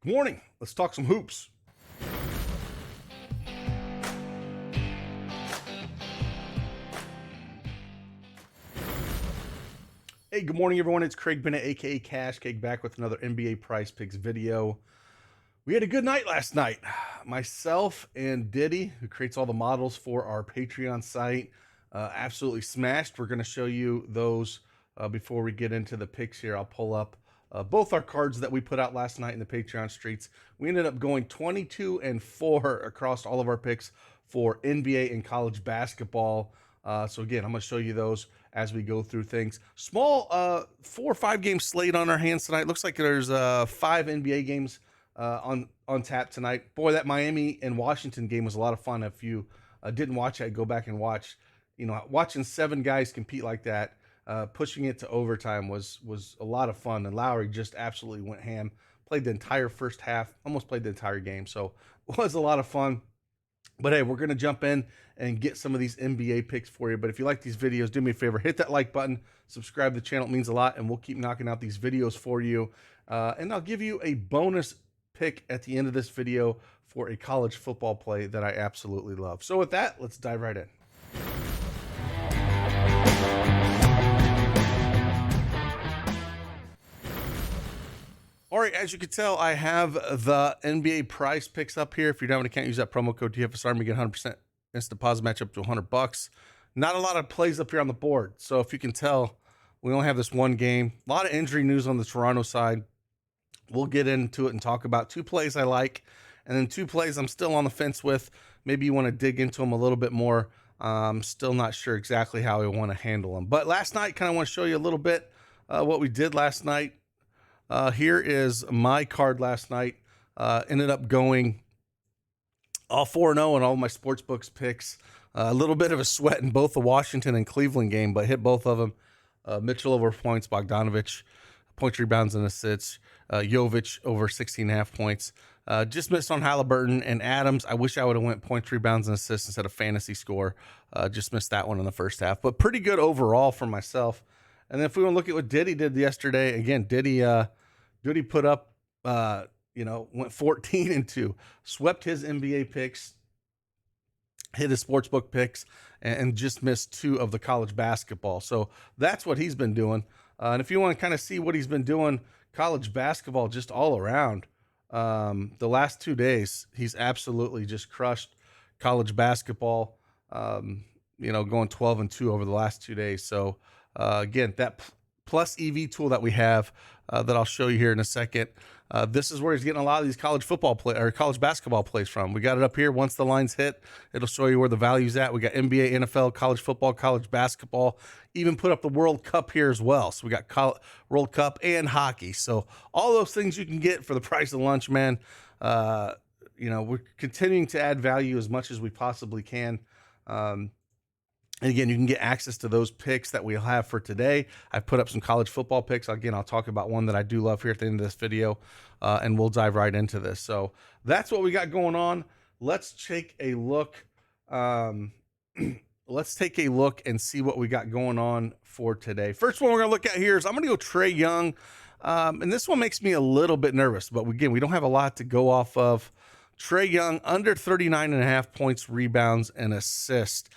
Good morning. Let's talk some hoops. Hey, good morning, everyone. It's Craig Bennett, aka Cash Cake, back with another NBA Prize Picks video. We had a good night last night. Myself and Diddy, who creates all the models for our Patreon site, absolutely smashed. We're going to show you those before we get into the picks here. I'll pull up both our cards that we put out last night in the Patreon streets. We ended up going 22-4 across all of our picks for NBA and college basketball. So again, I'm going to show you those as we go through things. Small 4 or 5 game slate on our hands tonight. Looks like there's 5 NBA games on tap tonight. Boy, that Miami and Washington game was a lot of fun. If you didn't watch it, go back and watch. You know, watching 7 guys compete like that, pushing it to overtime was a lot of fun. And Lowry just absolutely went ham. Played the entire first half, almost played the entire game. So it was a lot of fun. But hey, we're going to jump in and get some of these NBA picks for you. But if you like these videos, do me a favor, hit that like button, subscribe to the channel. It means a lot, and we'll keep knocking out these videos for you. And I'll give you a bonus pick at the end of this video for a college football play that I absolutely love. So with that, let's dive right in. All right, as you can tell, I have the NBA Prize Picks up here. If you don't have an account, use that promo code TFSR. You get 100% instant deposit match up to $100. Not a lot of plays up here on the board. So if you can tell, we only have this one game. A lot of injury news on the Toronto side. We'll get into it and talk about 2 plays I like, and then 2 plays I'm still on the fence with. Maybe you want to dig into them a little bit more. Still not sure exactly how I want to handle them. But last night, kind of want to show you a little bit what we did last night. Here is my card last night. Ended up going all 4-0 in all my sports books picks. A little bit of a sweat in both the Washington and Cleveland game, but hit both of them. Mitchell over points, Bogdanovich, points, rebounds, and assists. Jovic over 16.5 points. Just missed on Halliburton and Adams. I wish I would have went points, rebounds, and assists instead of fantasy score. Just missed that one in the first half, but pretty good overall for myself. And then if we want to look at what Diddy did yesterday, again, Diddy put up, went 14-2, swept his NBA picks, hit his sportsbook picks, and just missed 2 of the college basketball. So that's what he's been doing. And if you want to kind of see what he's been doing, college basketball just all around, the last 2 days, he's absolutely just crushed college basketball, going 12-2 over the last 2 days. So again, that plus EV tool that we have that I'll show you here in a second. This is where he's getting a lot of these college football play or college basketball plays from. We got it up here. Once the lines hit, it'll show you where the value's at. We got NBA, NFL, college football, college basketball. Even put up the World Cup here as well. So we got World Cup and hockey. So all those things you can get for the price of lunch, man. We're continuing to add value as much as we possibly can. And again, you can get access to those picks that we'll have for today. I've put up some college football picks. Again, I'll talk about one that I do love here at the end of this video, and we'll dive right into this. So that's what we got going on. Let's take a look. Let's take a look and see what we got going on for today. First one we're going to look at here is I'm going to go Trae Young. And this one makes me a little bit nervous, but again, we don't have a lot to go off of. Trae Young, under 39.5 points, rebounds, and assists.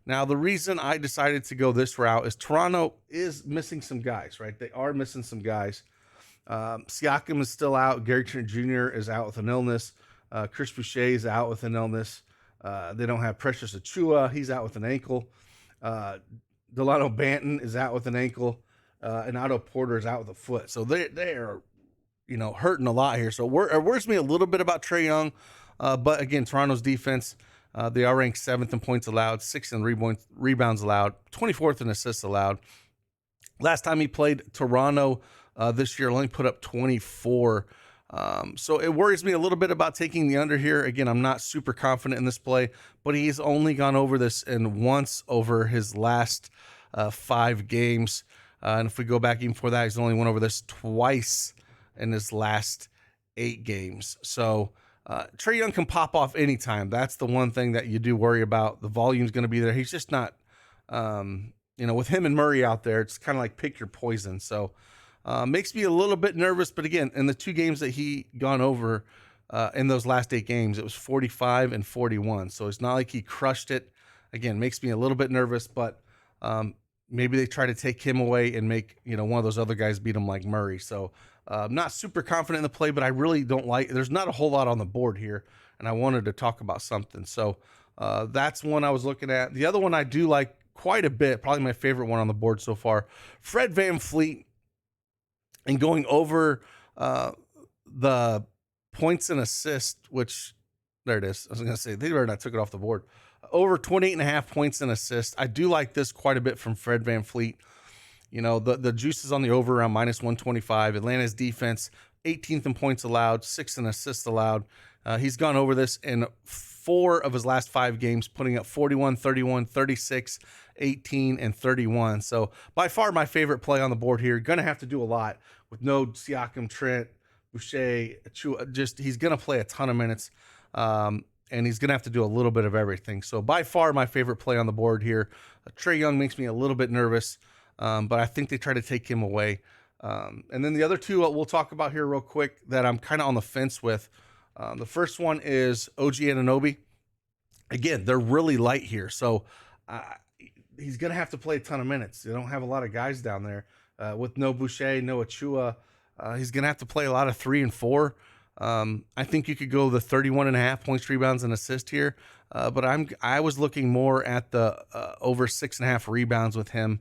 Now, the reason I decided to go this route is Toronto is missing some guys, right? They are missing some guys. Siakam is still out. Gary Trent Jr. is out with an illness. Chris Boucher is out with an illness. They don't have Precious Achiuwa. He's out with an ankle. Delano Banton is out with an ankle. And Otto Porter is out with a foot. So they are, hurting a lot here. So it worries me a little bit about Trae Young. But again, Toronto's defense, they are ranked 7th in points allowed, 6th in rebounds allowed, 24th in assists allowed. Last time he played Toronto this year, only put up 24. So it worries me a little bit about taking the under here. Again, I'm not super confident in this play, but he's only gone over this in once over his last 5 games. And if we go back even before that, he's only went over this twice in his last 8 games. So Trae Young can pop off anytime. That's the one thing that you do worry about. The volume's going to be there. He's just not, with him and Murray out there, it's kind of like pick your poison. So Makes me a little bit nervous, but again, in the 2 games that he gone over in those last 8 games, it was 45 and 41. So it's not like he crushed it. Again, makes me a little bit nervous, but maybe they try to take him away and make one of those other guys beat him like Murray. So not super confident in the play, but I really don't like. There's not a whole lot on the board here, and I wanted to talk about something. So that's one I was looking at. The other one I do like quite a bit, probably my favorite one on the board so far, Fred VanVleet, and going over the points and assists, which there it is. I was going to say, they already took it off the board. Over 28.5 points and assists. I do like this quite a bit from Fred VanVleet. The juice is on the over around minus 125. Atlanta's defense, 18th in points allowed, 6th in assists allowed. He's gone over this in 4 of his last 5 games, putting up 41, 31, 36, 18, and 31. So by far my favorite play on the board here. Going to have to do a lot with no Siakam, Trent, Boucher, Achua. Just he's going to play a ton of minutes, and he's going to have to do a little bit of everything. So by far my favorite play on the board here. Trae Young makes me a little bit nervous, but I think they try to take him away. And then the other 2 we'll talk about here real quick that I'm kind of on the fence with. The first one is OG Anunoby. Again, they're really light here, so he's going to have to play a ton of minutes. They don't have a lot of guys down there with no Boucher, no Achua. He's going to have to play a lot of 3 and 4. I think you could go the 31.5 points, rebounds, and assists here, but I was looking more at the over 6.5 rebounds with him.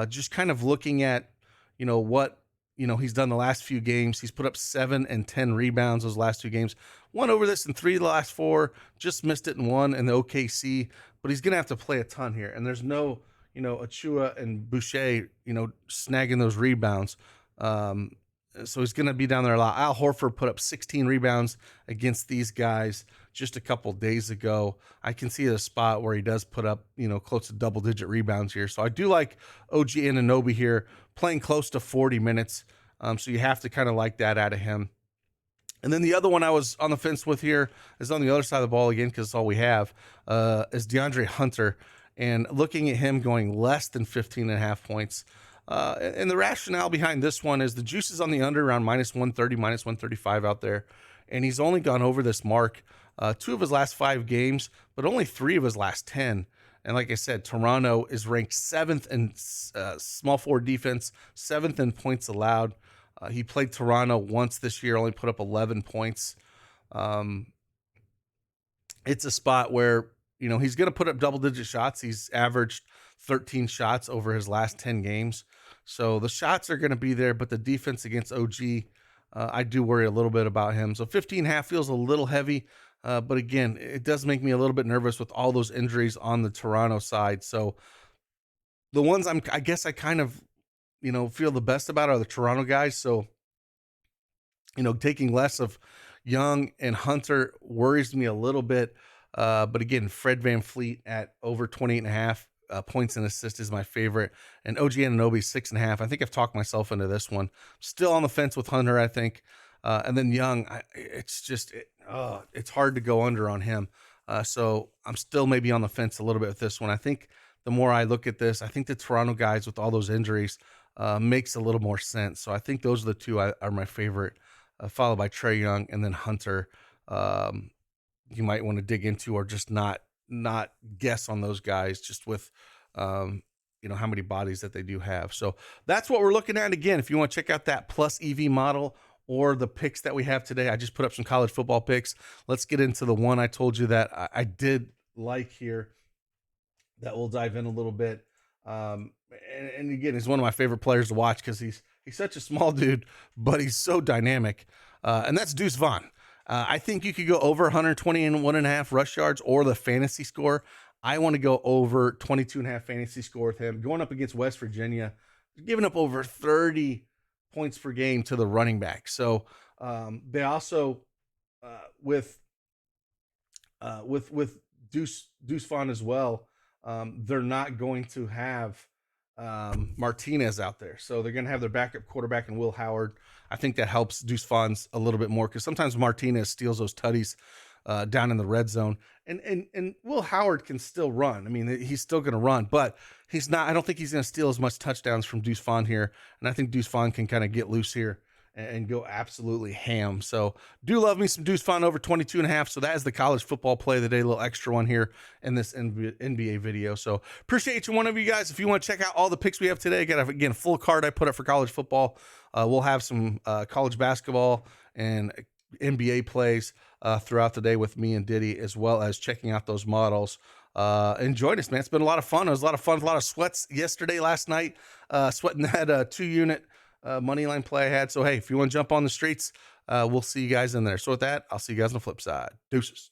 Just kind of looking at what he's done the last few games. He's put up 7 and 10 rebounds those last 2 games. 1 over this in 3 of the last 4. Just missed it in 1 in the OKC. But he's going to have to play a ton here. And there's no, Achua and Boucher, snagging those rebounds. So he's going to be down there a lot. Al Horford put up 16 rebounds against these guys just a couple days ago. I can see a spot where he does put up, close to double-digit rebounds here. So I do like OG Anunoby here, playing close to 40 minutes. So you have to kind of like that out of him. And then the other one I was on the fence with here is on the other side of the ball again, because it's all we have, is DeAndre Hunter. And looking at him going less than 15.5 points. And the rationale behind this one is the juice is on the under around minus 130, minus 135 out there. And he's only gone over this mark 2 of his last 5 games, but only 3 of his last 10. And like I said, Toronto is ranked 7th in small forward defense, 7th in points allowed. He played Toronto once this year, only put up 11 points. It's a spot where, he's going to put up double-digit shots. He's averaged 13 shots over his last 10 games. So the shots are going to be there, but the defense against OG, I do worry a little bit about him. So 15.5 feels a little heavy. But again, it does make me a little bit nervous with all those injuries on the Toronto side. So the ones I guess I kind of, feel the best about are the Toronto guys. So, taking less of Young and Hunter worries me a little bit. But again, Fred VanVleet at over 28.5 points and assists is my favorite. And OG Anunoby 6.5. I think I've talked myself into this one. Still on the fence with Hunter, I think. And then Young, it's hard to go under on him. So I'm still maybe on the fence a little bit with this one. I think the more I look at this, I think the Toronto guys with all those injuries makes a little more sense. So I think those are the 2 are my favorite, followed by Trae Young and then Hunter. You might want to dig into or just not guess on those guys just with, how many bodies that they do have. So that's what we're looking at. Again, if you want to check out that plus EV model or the picks that we have today, I just put up some college football picks. Let's get into the one I told you that I did like here that we'll dive in a little bit. And again, he's one of my favorite players to watch because he's such a small dude, but he's so dynamic. And that's Deuce Vaughn. I think you could go over 120.5 rush yards or the fantasy score. I want to go over 22.5 fantasy score with him. Going up against West Virginia, giving up over 30 points per game to the running back. So they also with Deuce Vaughn as well. They're not going to have Martinez out there. So they're going to have their backup quarterback in Will Howard. I think that helps Deuce Vaughn's a little bit more because sometimes Martinez steals those tutties down in the red zone. And Will Howard can still run. I mean, he's still going to run, but he's not. I don't think he's going to steal as much touchdowns from Deuce Vaughn here. And I think Deuce Vaughn can kind of get loose here and go absolutely ham. So do love me some Deuce Vaughn over 22.5. So that is the college football play of the day, a little extra one here in this NBA video. So appreciate each one of you guys. If you want to check out all the picks we have today, I got again a full card I put up for college football. We'll have some college basketball and NBA plays throughout the day with me and Diddy, as well as checking out those models. Enjoyed this, man. It's been a lot of fun. It was a lot of fun, a lot of sweats last night, sweating that 2-unit money line play I had. So, hey, if you want to jump on the streets, we'll see you guys in there. So with that, I'll see you guys on the flip side. Deuces.